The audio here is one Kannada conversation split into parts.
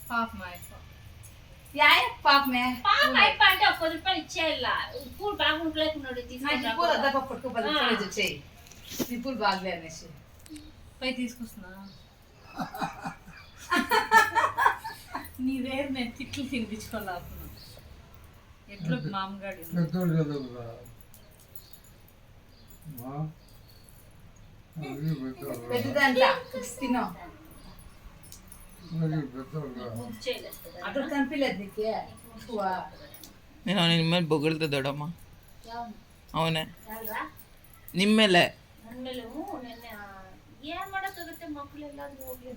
పాప మా అయ్యప్ప పాపమే పాప అయ్యప్ప అంటే 1 రూపాయి ఇచ్చేయాల పూలు బాగుంటలేకున్నాడు తీసుకొని పూలు అద్దప పట్టుకో 10 రూపాయలు ఇచ్చేయి నీ పూలు బాగలే అనేసి పై తీసుకొస్తున్నా నీ దగ్గర నేను తిట్లు తినిపించుకోలేకున్నాను ఎట్లా మామగాడు పెద్దదంట తినో అక్కడ కనిపించలేదు నీకే నేను ನಿಮ್ಮೇಲೆ ಬೊಗಳ್ತೆ ದೊಡ್ಡಮ್ಮ ಅವನೇ ನಿಮ್ಮೇಲೆ ಏನ್ ಮಾಡಕ್ಕಾಗುತ್ತೆ ಮಕ್ಕಳೆಲ್ಲಾದ್ರೂ ಹೋಗ್ಲಿ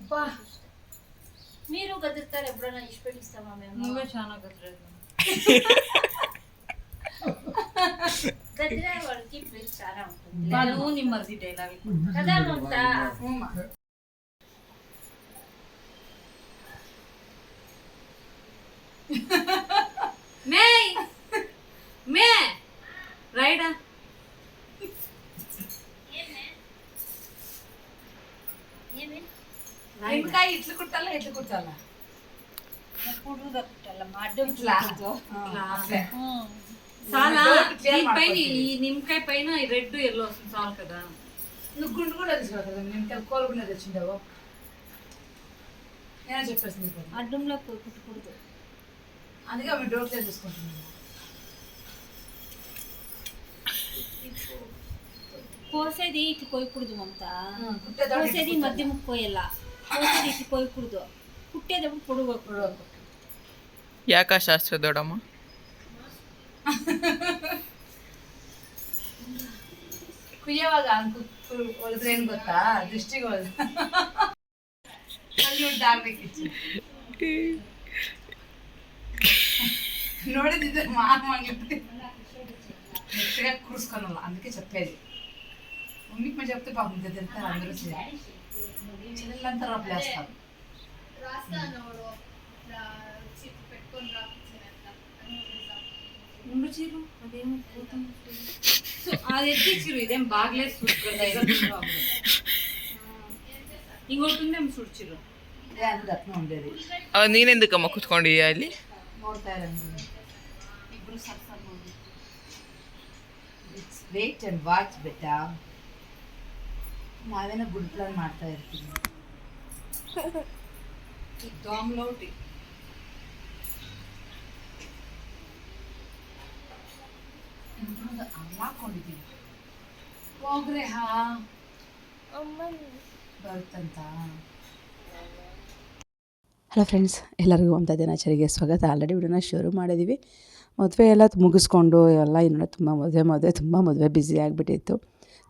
మీరు గదిస్తారు ఎప్పుడైనా ఇష్టపెట్టిస్తామా మేము నువ్వే చాలా గదిలేదు గదిరే వాళ్ళకి ప్లేస్ చాలా ఉంటుంది వాళ్ళు నీ మర్జీ డైలాగ్ కదా మమతా మే మే రైడా ఇంకా ఇట్లు కుట్టాలా ఇట్లు కుట్టాలా పొడుగుగా కుట్టాల మా అడ్డం ఇట్లా చాలా దీనిపైన ఈ నిమ్మకాయ పైన రెడ్ ఎల్లో వస్తుంది చాలు కదా నువ్వు గుండు కూడా తెచ్చుకో కదా నిమ్మకాయ కూర కూడా తెచ్చిండావు ఏమైనా చెప్పేసింది అడ్డంలో కుట్టకూడదు అందుకే ఆమె డోర్ చేసుకుంటున్నాను కోసేది ఇటు కొయ్యకూడదు మమతా కోసేది మధ్య ముక్కు కోయాల కోసేది ఇటు కొయ్యకూడదు కుట్టేటప్పుడు పొడుగు ಯಾಕ ಶಾಸ್ತ್ರ ದೊಡ್ಡಮ್ಮ ಕುಯ್ಯವಾಗ ಹೊಲಿದ್ರೆ ಏನ್ ಗೊತ್ತಾ ದೃಷ್ಟಿಗೆ ಹೊಲಿದ್ರೆ ಅಲ್ಲಿ ಉಡ್ಡಾಗ್ಬೇಕಿತ್ತು ನೋಡಿದ್ರೆ మామూలుగా మెత్తగా కూర్చుకోనాల అందుకే చెప్పేది మమ్మీకి మేము చెప్తే పాపం తింటారు అందరూ చిన్నలంతా రొప్పలేస్తారు ముందు చీరు అదేమో అది ఎత్తి చీరు ఇదేం బాగలేదు ఇంకోటి ఉందేమో చూడు చీరు అది అట్లా ఉండేది ನೀನೆಂದಕ್ಕಮ್ಮ ಕುತ್ಕೊಂಡಿದ್ಯಾ ಅಲ್ಲಿ ನೋಡ್ತಾ ಇರಂಗಿಲ್ಲ ಇಬ್ರು ಸರ್ ನೋಡಿ ಇಟ್ಸ್ ವೇಟ್ ಅಂಡ್ ವಾಚ್ ಬೆಟಾ ನಾವೇನೋ ಗುಡ್ ಪ್ಲಾನ್ ಮಾಡ್ತಾ ಇರ್ತೀವಿ ದೋಮ್ಲೋಟಿ ಹಾಕೊಂಡಿದ್ದೀವಿ ಹೋಗ್ರೆ ಹಾ ಬರುತ್ತಂತ ಹಲೋ ಫ್ರೆಂಡ್ಸ್, ಎಲ್ಲರಿಗೂ ಮಮತಾ ದಿನಾಚರಿಗೆ ಸ್ವಾಗತ. ಆಲ್ರೆಡಿ ವಿಡಿಯೋನ ಶುರು ಮಾಡಿದ್ದೀವಿ. ಮದುವೆ ಎಲ್ಲ ಮುಗಿಸ್ಕೊಂಡು ಎಲ್ಲ ಇನ್ನೂ ತುಂಬ ಮದುವೆ ಬ್ಯುಸಿ ಆಗಿಬಿಟ್ಟಿತ್ತು.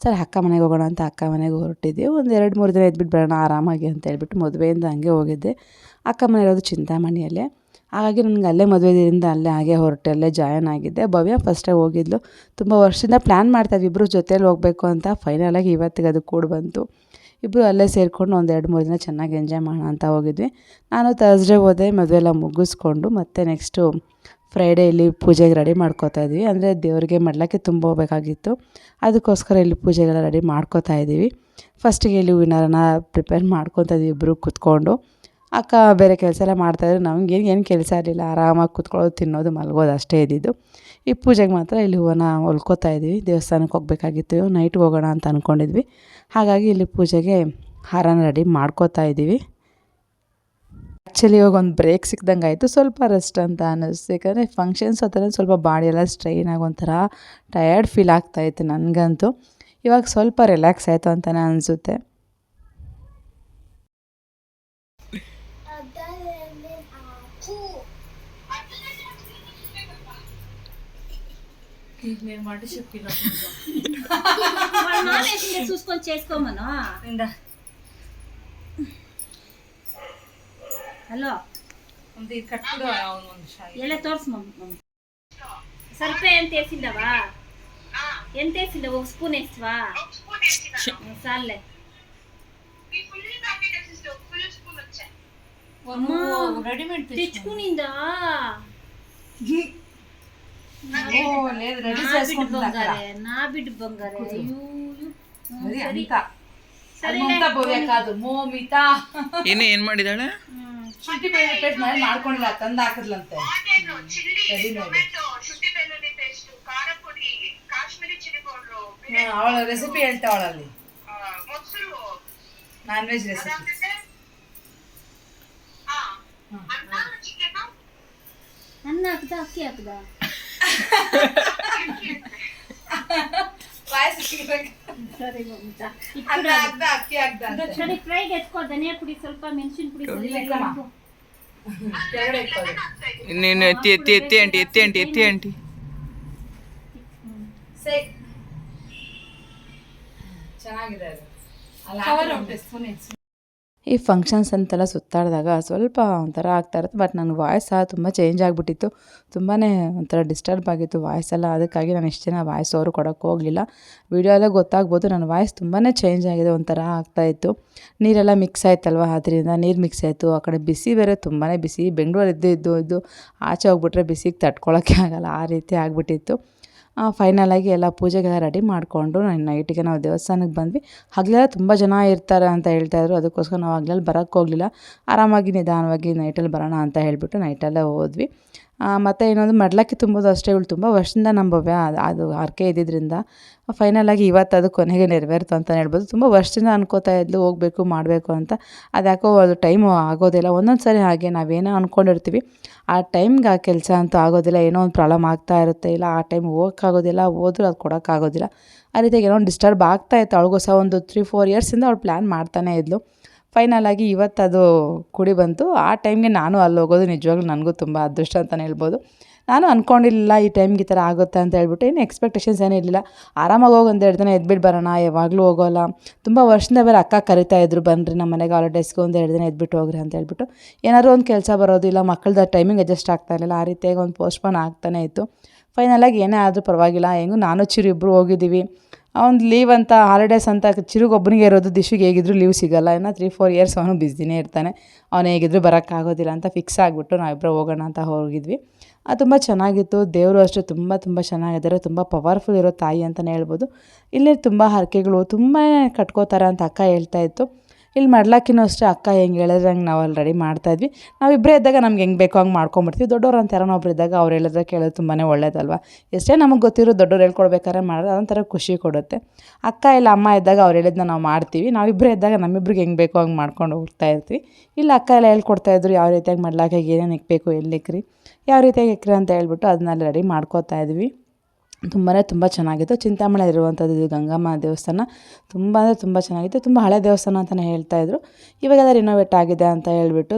ಸರಿ ಅಕ್ಕ ಮನೆಗೆ ಹೋಗೋಣ ಅಂತ ಅಕ್ಕ ಮನೆಗೆ ಹೊರಟಿದ್ದೆ. ಒಂದು 2-3 ದಿನ ಇದ್ಬಿಟ್ಟು ಬರೋಣ ಆರಾಮಾಗಿ ಅಂತ ಹೇಳ್ಬಿಟ್ಟು ಮದುವೆಯಿಂದ ಹಂಗೆ ಹೋಗಿದ್ದೆ. ಅಕ್ಕ ಮನೆ ಇರೋದು ಚಿಂತಾಮಣಿಯಲ್ಲೇ, ಹಾಗಾಗಿ ನನಗೆ ಅಲ್ಲೇ ಮದುವೆಯಿಂದ ಅಲ್ಲೇ ಹಾಗೆ ಹೊರಟೆ ಅಲ್ಲೇ ಜಾಯ್ನ್ ಆಗಿದ್ದೆ. ಭವ್ಯ ಫಸ್ಟೇ ಹೋಗಿದ್ಲು. ತುಂಬ ವರ್ಷದಿಂದ ಪ್ಲ್ಯಾನ್ ಮಾಡ್ತಾಯಿದ್ವಿ ಇಬ್ಬರು ಜೊತೇಲಿ ಹೋಗಬೇಕು ಅಂತ. ಫೈನಲಾಗಿ ಇವತ್ತಿಗೆ ಅದು ಕೂಡ ಬಂತು. ಇಬ್ಬರು ಅಲ್ಲೇ ಸೇರಿಕೊಂಡು ಒಂದು 2-3 ದಿನ ಚೆನ್ನಾಗಿ ಎಂಜಾಯ್ ಮಾಡೋಣ ಅಂತ ಹೋಗಿದ್ವಿ. ನಾನು ಥರ್ಸ್ಡೇ ಹೋದೆ, ಮದುವೆ ಎಲ್ಲ ಮುಗಿಸ್ಕೊಂಡು ಮತ್ತೆ ನೆಕ್ಸ್ಟು ಫ್ರೈಡೇ ಇಲ್ಲಿ ಪೂಜೆಗೆ ರೆಡಿ ಮಾಡ್ಕೋತಾ ಇದ್ವಿ. ಅಂದರೆ ದೇವರಿಗೆ ಮಡ್ಲಕ್ಕೆ ತುಂಬ ಹೋಗಬೇಕಾಗಿತ್ತು, ಅದಕ್ಕೋಸ್ಕರ ಇಲ್ಲಿ ಪೂಜೆಗೆಲ್ಲ ರೆಡಿ ಮಾಡ್ಕೋತಾ ಇದ್ದೀವಿ. ಫಸ್ಟಿಗೆ ಇಲ್ಲಿ ಹೂವಿನಾರನ ಪ್ರಿಪೇರ್ ಮಾಡ್ಕೊತಾ ಇದ್ವಿ ಇಬ್ಬರು ಕೂತ್ಕೊಂಡು. ಅಕ್ಕ ಬೇರೆ ಕೆಲಸ ಎಲ್ಲ ಮಾಡ್ತಾಯಿದ್ರು, ನಮ್ಗೆ ಏನು ಕೆಲಸ ಇರಲಿಲ್ಲ, ಆರಾಮಾಗಿ ಕೂತ್ಕೊಳ್ಳೋದು, ತಿನ್ನೋದು, ಮಲಗೋದು ಅಷ್ಟೇ ಇದ್ದಿದ್ದು. ಈ ಪೂಜೆಗೆ ಮಾತ್ರ ಇಲ್ಲಿ ಹೂವನ್ನ ಹೊಲ್ಕೋತಾ ಇದ್ವಿ. ದೇವಸ್ಥಾನಕ್ಕೆ ಹೋಗಬೇಕಾಗಿತ್ತು, ನೈಟ್ಗೆ ಹೋಗೋಣ ಅಂತ ಅಂದ್ಕೊಂಡಿದ್ವಿ. ಹಾಗಾಗಿ ಇಲ್ಲಿ ಪೂಜೆಗೆ ಹಾರನ ರೆಡಿ ಮಾಡ್ಕೋತಾ ಇದ್ದೀವಿ. ಆ್ಯಕ್ಚುಲಿ ಇವಾಗ ಒಂದು ಬ್ರೇಕ್ ಸಿಕ್ದಂಗೆ ಆಯಿತು, ಸ್ವಲ್ಪ ರೆಸ್ಟ್ ಅಂತ ಅನ್ನಿಸ್ತು. ಯಾಕಂದರೆ ಫಂಕ್ಷನ್ಸ್ ಆ ಥರ ಸ್ವಲ್ಪ ಬಾಡಿ ಎಲ್ಲ ಸ್ಟ್ರೈನ್ ಆಗಿ ಒಂಥರ ಟಯರ್ಡ್ ಫೀಲ್ ಆಗ್ತಾಯಿತ್ತು ನನಗಂತೂ. ಇವಾಗ ಸ್ವಲ್ಪ ರಿಲ್ಯಾಕ್ಸ್ ಆಯಿತು ಅಂತಲೇ ಅನಿಸುತ್ತೆ. నేను మాట చెప్పిన చూసుకొని చేసుకోమను. హలో కట్టుడు ఎలా తోర్సు సరిపోయి ఎంత వేసిండవా? ఎంత వేసిండవు? 1 స్పూన్ వేస్తావా? చాలే. రెడీమేడ్ తెచ్చుకునిందా? నా బిడ్డ బంగారే. కాదు మోమిత ಏನ್ ಮಾಡಿದಾಳೆ? ಶುಂಠಿ ಬೆಳ್ಳುಳ್ಳಿ ಪೇಸ್ಟ್ ಮನೆ ಮಾಡ್ಕೊಂಡಿಲ್ಲ, ತಂದು ಹಾಕಿದ್ಲಂತೆ. ಅವಳ ರೆಸಿಪಿ ಹೇಳ್ತಾವಳಲ್ಲಿ, ನಾನ್ ವೆಜ್ ರೆಸಿಪಿ. ಅನ್ನ ಹಾಕ್ದ ಅಕ್ಕಿ ಹಾಕ್ದ ಸರಿ ಮಮತಾ ಅಕ್ಕಿ ಹಾಕ್ದ ಸರಿ ಫ್ರೈಗೆ ಎತ್ಕೋ. ಧನಿಯಾ ಪುಡಿ ಸ್ವಲ್ಪ, ಮೆಣಸಿನ ಪುಡಿ ಸ್ವಲ್ಪ ಹಾಕು. ನೀನು ಎತ್ತಿ ಎತ್ತಿ ಎತ್ತಿ ಆಂಟಿ ಎತ್ತಿ ಆಂಟಿ ಎತ್ತಿ ಆಂಟಿ. ಚೆನ್ನಾಗಿದೆ ಅದು. ಈ ಫಂಕ್ಷನ್ಸ್ ಅಂತೆಲ್ಲ ಸುತ್ತಾಡಿದಾಗ ಸ್ವಲ್ಪ ಒಂಥರ ಆಗ್ತಾ ಇರುತ್ತೆ. ಬಟ್ ನನ್ನ ವಾಯ್ಸ್ ಸಹ ತುಂಬ ಚೇಂಜ್ ಆಗಿಬಿಟ್ಟಿತ್ತು, ತುಂಬಾ ಒಂಥರ ಡಿಸ್ಟರ್ಬ್ ಆಗಿತ್ತು ವಾಯ್ಸ್ ಎಲ್ಲ. ಅದಕ್ಕಾಗಿ ನಾನು ಇಷ್ಟು ದಿನ ವಾಯ್ಸ್ ಓವರ್ ಕೊಡೋಕ್ಕೆ ಹೋಗಲಿಲ್ಲ. ವೀಡಿಯೋ ಎಲ್ಲ ಗೊತ್ತಾಗ್ಬೋದು ನನ್ನ ವಾಯ್ಸ್ ತುಂಬಾ ಚೇಂಜ್ ಆಗಿದೆ, ಒಂಥರ ಆಗ್ತಾಯಿತ್ತು. ನೀರೆಲ್ಲ ಮಿಕ್ಸ್ ಆಯ್ತಲ್ವ, ಅದರಿಂದ ನೀರು ಮಿಕ್ಸ್ ಆಯಿತು. ಆ ಕಡೆ ಬಿಸಿ ಬೇರೆ ತುಂಬಾ ಬಿಸಿ, ಬೆಂಗಳೂರು ಇದ್ದು ಆಚೆ ಹೋಗ್ಬಿಟ್ರೆ ಬಿಸಿಗೆ ತಡ್ಕೊಳಕ್ಕೆ ಆಗಲ್ಲ, ಆ ರೀತಿ ಆಗಿಬಿಟ್ಟಿತ್ತು. ಫೈನಲಾಗಿ ಎಲ್ಲ ಪೂಜೆಗೆಲ್ಲ ರೆಡಿ ಮಾಡಿಕೊಂಡು ನೈಟಿಗೆ ನಾವು ದೇವಸ್ಥಾನಕ್ಕೆ ಬಂದ್ವಿ. ಹಗಲೆಲ್ಲ ತುಂಬ ಜನ ಇರ್ತಾರೆ ಅಂತ ಹೇಳ್ತಾಯಿದ್ರು, ಅದಕ್ಕೋಸ್ಕರ ನಾವು ಹಗಲಲ್ಲಿ ಬರೋಕ್ಕೆ ಹೋಗಲಿಲ್ಲ. ಆರಾಮಾಗಿ ನಿಧಾನವಾಗಿ ನೈಟಲ್ಲಿ ಬರೋಣ ಅಂತ ಹೇಳಿಬಿಟ್ಟು ನೈಟಲ್ಲೇ ಹೋದ್ವಿ. ಮತ್ತು ಇನ್ನೊಂದು ಮಡ್ಲಕ್ಕಿ ತುಂಬೋದು ಅಷ್ಟೇ, ಇವಳು ತುಂಬ ವರ್ಷದಿಂದ ನಮ್ಮ ಭವ್ಯ ಅದು ಹರಕೆ ಇದ್ದಿದ್ದರಿಂದ ಫೈನಲಾಗಿ ಇವತ್ತು ಅದು ಕೊನೆಗೆ ನೆರವೇರ್ತು ಅಂತ ಹೇಳ್ಬೋದು. ತುಂಬ ವರ್ಷದಿಂದ ಅನ್ಕೋತಾ ಇದ್ಲು ಹೋಗಬೇಕು ಮಾಡಬೇಕು ಅಂತ, ಅದ್ಯಾಕೋ ಅದು ಟೈಮು ಆಗೋದಿಲ್ಲ. ಒಂದೊಂದು ಸಾರಿ ಹಾಗೆ ನಾವೇನೋ ಅಂದ್ಕೊಂಡಿರ್ತೀವಿ, ಆ ಟೈಮ್ಗೆ ಆ ಕೆಲಸ ಅಂತೂ ಆಗೋದಿಲ್ಲ, ಏನೋ ಒಂದು ಪ್ರಾಬ್ಲಮ್ ಆಗ್ತಾ ಇರುತ್ತೆ, ಇಲ್ಲ ಆ ಟೈಮ್ ಹೋಗೋಕ್ಕಾಗೋದಿಲ್ಲ, ಹೋದ್ರೂ ಅದು ಕೊಡೋಕ್ಕಾಗೋದಿಲ್ಲ. ಆ ರೀತಿಯಾಗಿ ಏನೋ ಒಂದು ಡಿಸ್ಟರ್ಬ್ ಆಗ್ತಾಯಿತ್ತು. ಅವಳಿಗೂ ಸಹ ಒಂದು 3-4 ಇಯರ್ಸಿಂದ ಅವಳು ಪ್ಲ್ಯಾನ್ ಮಾಡ್ತಾನೇ ಇದ್ಲು. ಫೈನಲಾಗಿ ಇವತ್ತು ಅದು ಕುಡಿ ಬಂತು. ಆ ಟೈಮ್ಗೆ ನಾನು ಅಲ್ಲಿ ಹೋಗೋದು ನಿಜವಾಗ್ಲೂ ನನಗೂ ತುಂಬ ಅದೃಷ್ಟ ಅಂತಲೇ ಹೇಳ್ಬೋದು. ನಾನು ಅಂದ್ಕೊಂಡಿರಲಿಲ್ಲ ಈ ಟೈಮ್ಗೆ ಈ ಥರ ಆಗುತ್ತೆ ಅಂತ ಹೇಳ್ಬಿಟ್ಟು, ಏನು ಎಕ್ಸ್ಪೆಕ್ಟೇಷನ್ಸ್ ಏನೂ ಇರಲಿಲ್ಲ. ಆರಾಮಾಗಿ ಹೋಗಿ ಒಂದು 2 ದಿನ ಎದ್ಬಿಟ್ಟು ಬರೋಣ, ಯಾವಾಗಲೂ ಹೋಗೋಲ್ಲ. ತುಂಬ ವರ್ಷದಿಂದ ಬೇರೆ ಅಕ್ಕ ಕರಿತಾಯಿದ್ರು, ಬನ್ನಿರಿ ನಮ್ಮ ಮನೆಗೆ ಹಾಲಿಡೇಸ್ಗೆ ಒಂದು 2 ದಿನ ಎದ್ಬಿಟ್ಟು ಹೋಗ್ರಿ ಅಂತ ಹೇಳ್ಬಿಟ್ಟು. ಏನಾದರೂ ಒಂದು ಕೆಲಸ ಬರೋದು, ಇಲ್ಲ ಮಕ್ಕಳದ್ದು ಟೈಮಿಂಗ್ ಅಡ್ಜಸ್ಟ್ ಆಗ್ತಾ ಇರಲಿಲ್ಲ, ಆ ರೀತಿಯಾಗಿ ಒಂದು ಪೋಸ್ಟ್ಪೋನ್ ಆಗ್ತಾನೇ ಇತ್ತು. ಫೈನಲಾಗಿ ಏನೇ ಆದರೂ ಪರವಾಗಿಲ್ಲ, ಹೆಂಗೂ ನಾನು ಚಿರು ಇಬ್ಬರು ಹೋಗಿದ್ದೀವಿ. ಅವ್ನು ಲೀವ್ ಅಂತ ಹಾಲಿಡೇಸ್ ಅಂತ ಚಿರುಗೊಬ್ಬನಿಗೆ ಇರೋದು, ದಿಶಿಗೆ ಹೇಗಿದ್ರು ಲೀವ್ ಸಿಗೋಲ್ಲ. ಇನ್ನೂ 3-4 ಇಯರ್ಸ್ ಅವನು ಬ್ಯುಸಿನೇ ಇರ್ತಾನೆ, ಅವನು ಹೇಗಿದ್ರು ಬರೋಕ್ಕಾಗೋದಿಲ್ಲ ಅಂತ ಫಿಕ್ಸ್ ಆಗಿಬಿಟ್ಟು ನಾವಿಬ್ಬರು ಹೋಗೋಣ ಅಂತ ಹೋಗಿದ್ವಿ. ಅದು ತುಂಬ ಚೆನ್ನಾಗಿತ್ತು. ದೇವರು ಅಷ್ಟೇ ತುಂಬ ತುಂಬ ಚೆನ್ನಾಗಿದ್ದಾರೆ, ತುಂಬ ಪವರ್ಫುಲ್ ಇರೋ ತಾಯಿ ಅಂತಲೇ ಹೇಳ್ಬೋದು. ಇಲ್ಲಿ ತುಂಬ ಹರಕೆಗಳು ತುಂಬಾ ಕಟ್ಕೋತಾರೆ ಅಂತ ಅಕ್ಕ ಹೇಳ್ತಾಯಿತ್ತು. ಇಲ್ಲಿ ಮಾಡ್ಲಾಕಿನೂ ಅಷ್ಟೇ ಅಕ್ಕ ಹೆಂಗೆ ಹೇಳಿದ್ರೆ ಹಂಗೆ ನಾವು ಅಲ್ಲಿ ರೆಡಿ ಮಾಡ್ತಾಯಿದ್ವಿ. ನಾವಿಬ್ಬರೇ ಇದ್ದಾಗ ನಮ್ಗೆ ಹೆಂಗೆ ಬೇಕೋ ಹಂಗೆ ಮಾಡ್ಕೊಂಬಿಡ್ತೀವಿ. ದೊಡ್ಡವ್ರು ಅಂತ ಯಾರೋ ಒಬ್ರು ಇದ್ದಾಗ ಅವ್ರು ಹೇಳಿದ್ರೆ ಕೇಳೋದು ತುಂಬಾ ಒಳ್ಳೇದಲ್ವ. ಎಷ್ಟೇ ನಮಗೆ ಗೊತ್ತಿರೋ ದೊಡ್ಡವ್ರು ಹೇಳ್ಕೊಡ್ಬೇಕಾದ್ರೆ ಮಾಡಿದ್ರೆ ಅದೊಂಥರ ಖುಷಿ ಕೊಡುತ್ತೆ. ಅಕ್ಕ ಇಲ್ಲ ಅಮ್ಮ ಇದ್ದಾಗ ಅವ್ರು ಹೇಳಿದ್ನ ನಾವು ಮಾಡ್ತೀವಿ, ನಾವಿಬ್ಬರೇ ಇದ್ದಾಗ ನಮ್ಮಿಬ್ರಿಗೆ ಹೆಂಗೆ ಬೇಕೋ ಹಂಗೆ ಮಾಡ್ಕೊಂಡು ಹೋಗ್ತಾ ಇರ್ತೀವಿ. ಇಲ್ಲ ಅಕ್ಕ ಎಲ್ಲ ಹೇಳ್ಕೊಡ್ತಾಯಿದ್ರು, ಯಾವ ರೀತಿಯಾಗಿ ಮಾಡ್ಲಾಕಾಗಿ ಏನೇನು ಇಕ್ಬೇಕು, ಎಲ್ಲಿ ಇಕ್ರಿ, ಯಾವ ರೀತಿಯಾಗಿ ಇಕ್ರಿ ಅಂತ ಹೇಳ್ಬಿಟ್ಟು ಅದನ್ನೆಲ್ಲ ರೆಡಿ ಮಾಡ್ಕೋತಾ ಇದ್ವಿ. ತುಂಬ ಚೆನ್ನಾಗಿತ್ತು. ಚಿಂತಾಮಣೆಯಲ್ಲಿರುವಂಥದ್ದು ಇದು ಗಂಗಮ್ಮ ದೇವಸ್ಥಾನ. ತುಂಬ ಅಂದರೆ ತುಂಬ ಚೆನ್ನಾಗಿತ್ತು. ತುಂಬ ಹಳೆ ದೇವಸ್ಥಾನ ಅಂತಲೇ ಹೇಳ್ತಾಯಿದ್ರು. ಇವಾಗೆಲ್ಲ ರಿನೋವೇಟ್ ಆಗಿದೆ ಅಂತ ಹೇಳ್ಬಿಟ್ಟು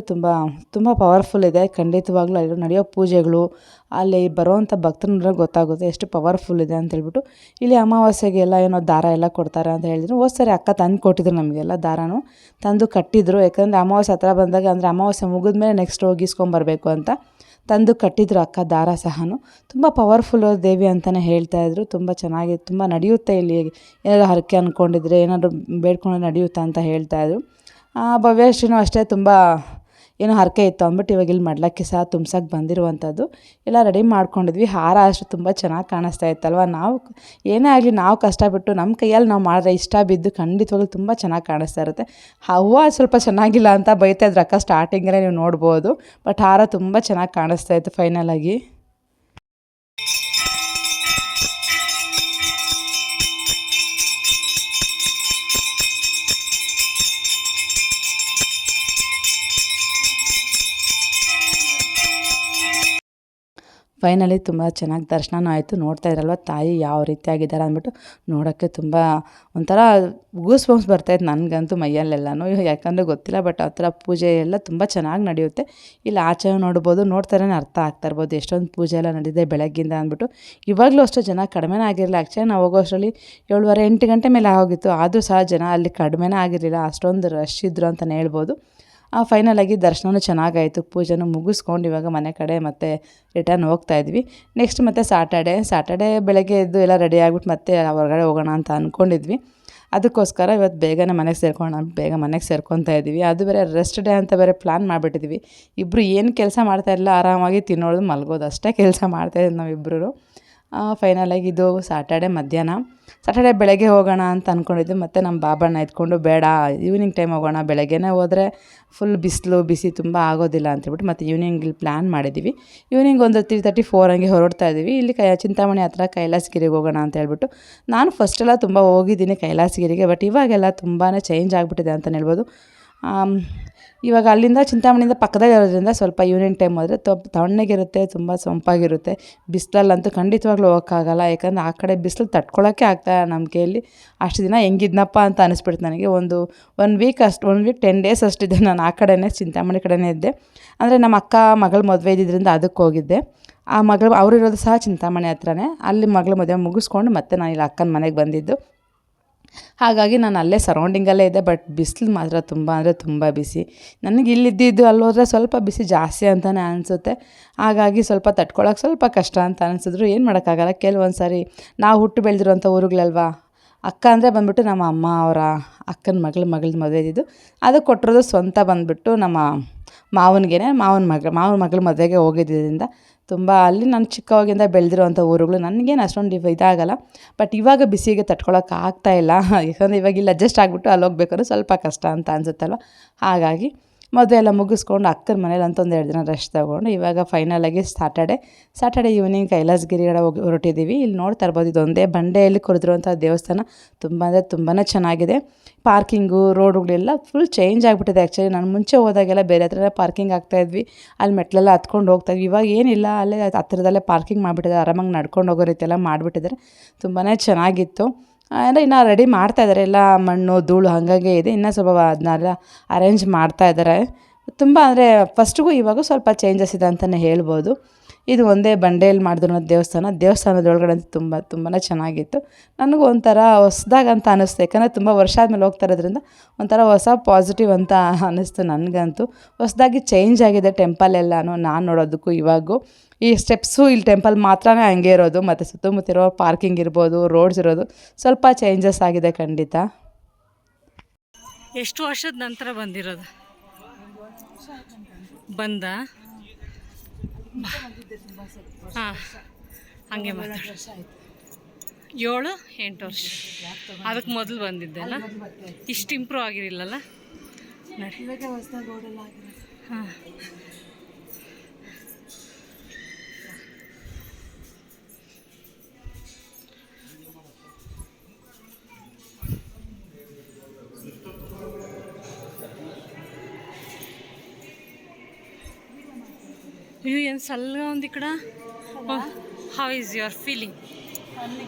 ತುಂಬ ಪವರ್ಫುಲ್ ಇದೆ. ಖಂಡಿತವಾಗ್ಲೂ ಅಲ್ಲಿ ನಡೆಯೋ ಪೂಜೆಗಳು, ಅಲ್ಲಿ ಬರೋವಂಥ ಭಕ್ತರು ಗೊತ್ತಾಗುತ್ತೆ ಎಷ್ಟು ಪವರ್ಫುಲ್ ಇದೆ ಅಂತ ಹೇಳ್ಬಿಟ್ಟು. ಇಲ್ಲಿ ಅಮಾವಾಸ್ಯೆಗೆಲ್ಲ ಏನೋ ದಾರ ಎಲ್ಲ ಕೊಡ್ತಾರೆ ಅಂತ ಹೇಳಿದ್ರು. ಸರಿ ಅಕ್ಕ ತಂದು ಕೊಟ್ಟಿದ್ರು ನಮಗೆಲ್ಲ ದಾರನೂ ತಂದು ಕಟ್ಟಿದ್ರು. ಯಾಕಂದರೆ ಅಮಾವಾಸ್ಯೆ ಹತ್ರ ಬಂದಾಗ, ಅಂದರೆ ಅಮಾವಾಸ್ಯೆ ಮುಗಿದ್ಮೇಲೆ ನೆಕ್ಸ್ಟ್ ಹೋಗಿ ಇಸ್ಕೊಂಬರ್ಬೇಕು ಅಂತ ತಂದು ಕಟ್ಟಿದ್ರು ಅಕ್ಕ ದಾರ ಸಹನು. ತುಂಬ ಪವರ್ಫುಲ್ ದೇವಿ ಅಂತಲೇ ಹೇಳ್ತಾಯಿದ್ರು. ತುಂಬ ಚೆನ್ನಾಗಿತ್ತು, ತುಂಬ ನಡೆಯುತ್ತೆ ಇಲ್ಲಿ. ಏನಾದರೂ ಹರಕೆ ಅಂದ್ಕೊಂಡಿದ್ರೆ, ಏನಾದರೂ ಬೇಡ್ಕೊಂಡ್ರೆ ನಡೆಯುತ್ತಾ ಅಂತ ಹೇಳ್ತಾಯಿದ್ರು. ಭವ್ಯಶ್ರೀನೂ ಅಷ್ಟೇ ತುಂಬ ಏನೋ ಹರಕೆ ಇತ್ತು ಅಂದ್ಬಿಟ್ಟು ಇವಾಗ ಇಲ್ಲಿ ಮಾಡ್ಲಕ್ಕೆ ಸಹ ತುಂಬ್ಸಕ್ಕೆ ಬಂದಿರುವಂಥದ್ದು. ಎಲ್ಲ ರೆಡಿ ಮಾಡ್ಕೊಂಡಿದ್ವಿ. ಹಾರ ಅಷ್ಟು ತುಂಬ ಚೆನ್ನಾಗಿ ಕಾಣಿಸ್ತಾ ಇತ್ತಲ್ವ. ನಾವು ಏನೇ ಆಗಲಿ ನಾವು ಕಷ್ಟಪಟ್ಟು ನಮ್ಮ ಕೈಯಲ್ಲಿ ನಾವು ಮಾಡಿದ್ರೆ ಇಷ್ಟ ಬಿದ್ದು ಖಂಡಿತವಾಗ್ಲೂ ತುಂಬ ಚೆನ್ನಾಗಿ ಕಾಣಿಸ್ತಾ ಇರುತ್ತೆ. ಹೂವು ಸ್ವಲ್ಪ ಚೆನ್ನಾಗಿಲ್ಲ ಅಂತ ಬೈತಾಯಿದ್ರು ಅಕ್ಕ ಸ್ಟಾರ್ಟಿಂಗಲ್ಲೇ, ನೀವು ನೋಡ್ಬೋದು. ಬಟ್ ಹಾರ ತುಂಬ ಚೆನ್ನಾಗಿ ಕಾಣಿಸ್ತಾ ಇತ್ತು ಫೈನಲಾಗಿ. ಫೈನಲಿ ತುಂಬ ಚೆನ್ನಾಗಿ ದರ್ಶನನೂ ಆಯಿತು. ನೋಡ್ತಾ ಇದ್ರಲ್ವ ತಾಯಿ ಯಾವ ರೀತಿಯಾಗಿದ್ದಾರೆ ಅಂದ್ಬಿಟ್ಟು ನೋಡೋಕ್ಕೆ ತುಂಬ ಒಂಥರ ಗೂಸ್ ಬಂಪ್ಸ್ ಬರ್ತಾಯಿತ್ತು ನನಗಂತೂ ಮೈಯಲ್ಲೆಲ್ಲನೂ. ಯಾಕಂದರೆ ಗೊತ್ತಿಲ್ಲ, ಬಟ್ ಆ ಥರ ಪೂಜೆ ಎಲ್ಲ ತುಂಬ ಚೆನ್ನಾಗಿ ನಡೆಯುತ್ತೆ. ಇಲ್ಲಿ ಆಚೆ ನೋಡ್ಬೋದು, ನೋಡ್ತಾರೇ ಅರ್ಥ ಆಗ್ತಾ ಇರ್ಬೋದು ಎಷ್ಟೊಂದು ಪೂಜೆ ಎಲ್ಲ ನಡೆದಿದೆ ಬೆಳಗ್ಗಿಂದ ಅಂದ್ಬಿಟ್ಟು. ಇವಾಗಲೂ ಅಷ್ಟು ಜನ ಕಡಿಮೆನೇ ಆಗಿರಲಿಲ್ಲ. ಆ್ಯಕ್ಚುಲಿ ನಾವು ಹೋಗೋ ಅಷ್ಟರಲ್ಲಿ 7:30-8 ಗಂಟೆ ಮೇಲೆ ಆಗೋಗಿತ್ತು. ಆದರೂ ಸಹ ಜನ ಅಲ್ಲಿ ಕಡಿಮೆನೇ ಆಗಿರಲಿಲ್ಲ, ಅಷ್ಟೊಂದು ರಶ್ ಇದ್ದರು ಅಂತಲೇ ಹೇಳ್ಬೋದು. ಫೈನಲಾಗಿ ದರ್ಶನವೂ ಚೆನ್ನಾಗಾಯಿತು. ಪೂಜೆನೂ ಮುಗಿಸ್ಕೊಂಡು ಇವಾಗ ಮನೆ ಕಡೆ ಮತ್ತೆ ರಿಟರ್ನ್ ಹೋಗ್ತಾಯಿದ್ವಿ. ನೆಕ್ಸ್ಟ್ ಮತ್ತೆ ಸ್ಯಾಟರ್ಡೇ ಬೆಳಗ್ಗೆ ಎದ್ದು ಎಲ್ಲ ರೆಡಿ ಆಗಿಬಿಟ್ಟು ಮತ್ತೆ ಹೊರಗಡೆ ಹೋಗೋಣ ಅಂತ ಅಂದ್ಕೊಂಡಿದ್ವಿ. ಅದಕ್ಕೋಸ್ಕರ ಇವತ್ತು ಬೇಗನೆ ಮನೆಗೆ ಬೇಗ ಮನೆಗೆ ಸೇರ್ಕೊತಾ ಇದ್ದೀವಿ. ಅದು ಬೇರೆ ರೆಸ್ಟ್ ಡೇ ಅಂತ ಬೇರೆ ಪ್ಲ್ಯಾನ್ ಮಾಡಿಬಿಟ್ಟಿದ್ವಿ. ಇಬ್ಬರು ಏನು ಕೆಲಸ ಮಾಡ್ತಾಯಿರಲಿಲ್ಲ, ಆರಾಮಾಗಿ ತಿನ್ನೋದು ಮಲಗೋದು ಅಷ್ಟೇ ಕೆಲಸ ಮಾಡ್ತಾಯಿದ್ವಿ ನಾವಿಬ್ಬರು. ಫೈನಲಾಗಿ ಇದು ಸ್ಯಾಟರ್ಡೆ ಮಧ್ಯಾಹ್ನ. ಸ್ಯಾಟರ್ಡೆ ಬೆಳಗ್ಗೆ ಹೋಗೋಣ ಅಂತ ಅಂದ್ಕೊಂಡಿದ್ದೆ, ಮತ್ತು ನಮ್ಮ ಬಾಬಣ್ಣ ಎತ್ಕೊಂಡು ಬೇಡ ಈವ್ನಿಂಗ್ ಟೈಮ್ ಹೋಗೋಣ, ಬೆಳಗ್ಗೆನೇ ಹೋದರೆ ಫುಲ್ ಬಿಸಿ ತುಂಬ ಆಗೋದಿಲ್ಲ ಅಂತೇಳ್ಬಿಟ್ಟು ಮತ್ತು ಈವ್ನಿಂಗ್ ಇಲ್ಲಿ ಪ್ಲ್ಯಾನ್ ಮಾಡಿದ್ದೀವಿ. ಈವ್ನಿಂಗ್ ಒಂದು 3:34 ಹಂಗೆ ಹೊರಡ್ತಾ ಇದ್ದೀವಿ. ಇಲ್ಲಿ ಚಿಂತಾಮಣಿ ಹತ್ರ ಕೈಲಾಸಗಿರಿಗೆ ಹೋಗೋಣ ಅಂತ ಹೇಳ್ಬಿಟ್ಟು. ನಾನು ಫಸ್ಟೆಲ್ಲ ತುಂಬ ಹೋಗಿದ್ದೀನಿ ಕೈಲಾಸಗಿರಿಗೆ, ಬಟ್ ಇವಾಗೆಲ್ಲ ತುಂಬಾ ಚೇಂಜ್ ಆಗಿಬಿಟ್ಟಿದೆ ಅಂತಲೇ ಹೇಳ್ಬೋದು. ಇವಾಗ ಅಲ್ಲಿಂದ ಚಿಂತಾಮಣಿಯಿಂದ ಪಕ್ಕದಲ್ಲಿ ಇರೋದ್ರಿಂದ ಸ್ವಲ್ಪ ಈವ್ನಿಂಗ್ ಟೈಮ್ ಹೋದರೆ ತಣ್ಣಗಿರುತ್ತೆ, ತುಂಬ ಸೊಂಪಾಗಿರುತ್ತೆ. ಬಿಸಿಲಲ್ಲಂತೂ ಖಂಡಿತವಾಗ್ಲೂ ಹೋಗೋಕ್ಕಾಗಲ್ಲ, ಯಾಕಂದರೆ ಆ ಕಡೆ ಬಿಸಿಲು ತಡ್ಕೊಳ್ಳೋಕ್ಕೆ ಆಗ್ತಾಯಿಲ್ಲ ನಮ್ಮ ಕೈಯಲ್ಲಿ. ಅಷ್ಟು ದಿನ ಹೆಂಗಿದ್ನಪ್ಪ ಅಂತ ಅನಿಸ್ಬಿಡ್ತು ನನಗೆ. ಒನ್ ವೀಕ್ 10 ಡೇಸ್ ಅಷ್ಟಿದೆ ನಾನು ಆ ಕಡೆನೇ, ಚಿಂತಾಮಣಿ ಕಡೆನೇ ಇದ್ದೆ. ಅಂದರೆ ನಮ್ಮ ಅಕ್ಕ ಮಗಳ ಮದುವೆ ಇದ್ದಿದ್ದರಿಂದ ಅದಕ್ಕೆ ಹೋಗಿದ್ದೆ. ಆ ಮಗಳು ಅವರಿರೋದು ಸಹ ಚಿಂತಾಮಣಿ ಹತ್ರನೇ. ಅಲ್ಲಿ ಮಗಳ ಮದುವೆ ಮುಗಿಸ್ಕೊಂಡು ಮತ್ತೆ ನಾನು ಇಲ್ಲಿ ಅಕ್ಕನ ಮನೆಗೆ ಬಂದಿದ್ದು. ಹಾಗಾಗಿ ನಾನು ಅಲ್ಲೇ ಸರೌಂಡಿಂಗಲ್ಲೇ ಇದ್ದೆ. ಬಟ್ ಬಿಸಿಲು ಮಾತ್ರ ತುಂಬ ಅಂದರೆ ತುಂಬ ಬಿಸಿ. ನನಗೆ ಇಲ್ಲಿದ್ದು ಅಲ್ಲಿ ಹೋದರೆ ಸ್ವಲ್ಪ ಬಿಸಿ ಜಾಸ್ತಿ ಅಂತಲೇ ಅನಿಸುತ್ತೆ. ಹಾಗಾಗಿ ಸ್ವಲ್ಪ ತಡ್ಕೊಳಕ್ಕೆ ಸ್ವಲ್ಪ ಕಷ್ಟ ಅಂತ ಅನಿಸಿದ್ರು ಏನು ಮಾಡೋಕ್ಕಾಗಲ್ಲ. ಕೆಲವೊಂದು ಸಾರಿ ನಾವು ಹುಟ್ಟು ಬೆಳೆದಿರೋಂಥ ಊರುಗಳಲ್ವಾ. ಅಕ್ಕ ಅಂದರೆ ಬಂದುಬಿಟ್ಟು ನಮ್ಮ ಅಮ್ಮ ಅವರ ಅಕ್ಕನ ಮಗಳದ ಮದುವೆ ಇದ್ದಿದ್ದು. ಅದು ಕೊಟ್ಟಿರೋದು ಸ್ವಂತ ಬಂದುಬಿಟ್ಟು ನಮ್ಮ ಮಾವನ ಮಗಳ ಮದುವೆಗೆ ಹೋಗಿದ್ದರಿಂದ ತುಂಬ ಅಲ್ಲಿ ನಾನು ಚಿಕ್ಕವಾಗಿಂದ ಬೆಳೆದಿರೋವಂಥ ಊರುಗಳು ನನಗೇನು ಅಷ್ಟೊಂದು ಇದಾಗಲ್ಲ. ಬಟ್ ಇವಾಗ ಬಿಸಿಗೆ ತಡ್ಕೊಳಕ್ಕೆ ಆಗ್ತಾಯಿಲ್ಲ, ಯಾಕಂದರೆ ಇವಾಗ ಇಲ್ಲಿ ಅಡ್ಜಸ್ಟ್ ಆಗಿಬಿಟ್ಟು ಅಲ್ಲಿ ಹೋಗ್ಬೇಕಾದ್ರೆ ಸ್ವಲ್ಪ ಕಷ್ಟ ಅಂತ ಅನಿಸುತ್ತಲ್ವ. ಹಾಗಾಗಿ ಮದುವೆ ಎಲ್ಲ ಮುಗಿಸ್ಕೊಂಡು ಅಕ್ಕನ ಮನೇಲಿ ಅಂತ 2 ದಿನ ರೆಸ್ಟ್ ತೊಗೊಂಡು ಇವಾಗ ಫೈನಲಾಗಿ ಸ್ಯಾಟರ್ಡೆ ಈವ್ನಿಂಗ್ ಕೈಲಾಸಗಿರಿ ಕಡೆ ಹೊರಟಿದ್ದೀವಿ. ಇಲ್ಲಿ ನೋಡ್ತಾ ಇರ್ಬೋದು, ಇದೊಂದೇ ಬಂಡೆಯಲ್ಲಿ ಕೊರೆದಿರುವಂಥ ದೇವಸ್ಥಾನ. ತುಂಬ ಅಂದರೆ ತುಂಬಾ ಚೆನ್ನಾಗಿದೆ. ಪಾರ್ಕಿಂಗು ರೋಡುಗಳೆಲ್ಲ ಫುಲ್ ಚೇಂಜ್ ಆಗಿಬಿಟ್ಟಿದೆ. ಆ್ಯಕ್ಚುಲಿ ನಾನು ಮುಂಚೆ ಹೋದಾಗೆಲ್ಲ ಬೇರೆ ಹತ್ರನೇ ಪಾರ್ಕಿಂಗ್ ಆಗ್ತಾಯಿದ್ವಿ, ಅಲ್ಲಿ ಮೆಟ್ಲೆಲ್ಲ ಹತ್ಕೊಂಡು ಹೋಗ್ತಾಯಿದ್ವಿ. ಇವಾಗ ಏನಿಲ್ಲ, ಅಲ್ಲೇ ಹತ್ತಿರದಲ್ಲೇ ಪಾರ್ಕಿಂಗ್ ಮಾಡಿಬಿಟ್ಟಿದ್ದಾರೆ. ಆರಾಮಾಗಿ ನಡ್ಕೊಂಡು ಹೋಗೋ ರೀತಿ ಎಲ್ಲ ಮಾಡಿಬಿಟ್ಟಿದ್ದಾರೆ. ತುಂಬಾ ಚೆನ್ನಾಗಿತ್ತು. ಅಂದರೆ ಇನ್ನು ರೆಡಿ ಮಾಡ್ತಾಯಿದ್ದಾರೆ, ಎಲ್ಲ ಮಣ್ಣು ಧೂಳು ಹಾಗಾಗಿ ಇದೆ. ಇನ್ನೂ ಸ್ವಲ್ಪ ಅದನ್ನೆಲ್ಲ ಅರೇಂಜ್ ಮಾಡ್ತಾಯಿದ್ದಾರೆ. ತುಂಬ ಅಂದರೆ ಫಸ್ಟಿಗೂ ಇವಾಗೂ ಸ್ವಲ್ಪ ಚೇಂಜಸ್ ಇದೆ ಅಂತಲೇ ಹೇಳ್ಬೋದು. ಇದು ಒಂದೇ ಬಂಡೆಯಲ್ಲಿ ಮಾಡಿದ್ರು ದೇವಸ್ಥಾನದೊಳಗಡೆ ಅಂತೂ ತುಂಬಾ ಚೆನ್ನಾಗಿತ್ತು. ನನಗೂ ಒಂಥರ ಹೊಸ್ದಾಗಂತ ಅನ್ನಿಸ್ತು, ಯಾಕಂದರೆ ತುಂಬ ವರ್ಷ ಆದಮೇಲೆ ಹೋಗ್ತಾ ಇರೋದ್ರಿಂದ ಒಂಥರ ಹೊಸ ಪಾಸಿಟಿವ್ ಅಂತ ಅನ್ನಿಸ್ತು ನನಗಂತೂ. ಹೊಸದಾಗಿ ಚೇಂಜ್ ಆಗಿದೆ ಟೆಂಪಲ್ ಎಲ್ಲನೂ ನಾನು ನೋಡೋದಕ್ಕೂ ಇವಾಗೂ. ಈ ಸ್ಟೆಪ್ಸು ಇಲ್ಲಿ ಟೆಂಪಲ್ ಮಾತ್ರನೇ ಹಂಗೆ ಇರೋದು, ಮತ್ತು ಸುತ್ತಮುತ್ತ ಇರೋ ಪಾರ್ಕಿಂಗ್ ಇರ್ಬೋದು, ರೋಡ್ಸ್ ಇರೋದು ಸ್ವಲ್ಪ ಚೇಂಜಸ್ ಆಗಿದೆ ಖಂಡಿತ. ಎಷ್ಟು ವರ್ಷದ ನಂತರ ಬಂದಿರೋದು? ಬಂದ ಹಾಂ, ಹಂಗೆ ಮಾತಾಡ. 7-8 ವರ್ಷ ಅದಕ್ಕೆ ಮೊದಲು ಬಂದಿದ್ದೆಲ್ಲ. ಇಷ್ಟು ಇಂಪ್ರೂವ್ ಆಗಿರಲಿಲ್ಲಲ್ಲ. ಹಾಂ, అయ్యో ఎంత చల్లగా ఉంది ఇక్కడ. How is your feeling?